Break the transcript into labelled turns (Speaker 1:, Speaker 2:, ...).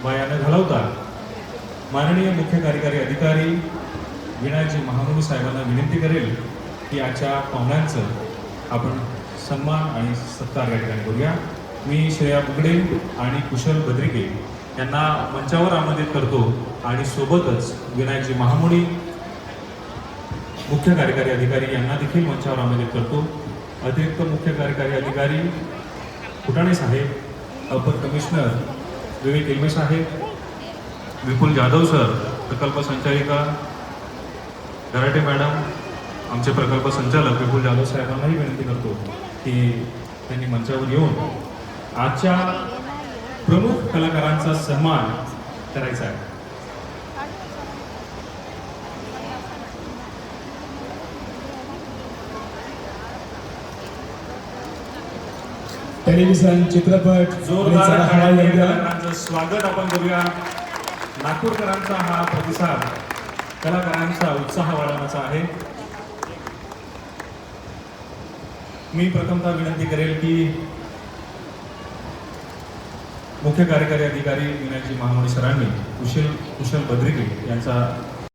Speaker 1: वाया न घालवता माननीय मुख्य कार्यकारी अधिकारी विनायकजी महामुनी साहेबांना विनंती करेल की आजच्या पाहुण्यांचं आपण सन्मान आणि सत्कार या ठिकाणी करूया। मी श्रेया बुगडे आणि कुशल भद्रिके यांना मंचावर आमंत्रित करतो आणि सोबतच विनायकजी महामुनी मुख्य कार्यकारी अधिकारी यांना देखील मंचावर आमंत्रित करतो। अतिरिक्त मुख्य कार्यकारी अधिकारी फुटाणे साहेब, अपर कमिशनर विवेक इल्मे साहेब, विपुल जाधव सर, प्रकल्प संचालिका गराटे मॅडम, आमचे प्रकल्प संचालक विपुल जाधव साहेबांनाही विनंती करतो की त्यांनी मंचावर येऊन आजच्या प्रमुख कलाकारांचा सन्मान करायचा आहे।
Speaker 2: टेलिव्हिजन, चित्रपट,
Speaker 1: जोरदार कलाकारांचं स्वागत आपण करूया। नागपूरकरांचा हा प्रतिसाद कलाकारांचा उत्साह वाढवण्याचा आहे। मी प्रथमतः विनंती करेल की मुख्य कार्यकारी अधिकारी विनायकजी महामुनी सरांनी कुशल भद्रिके यांचा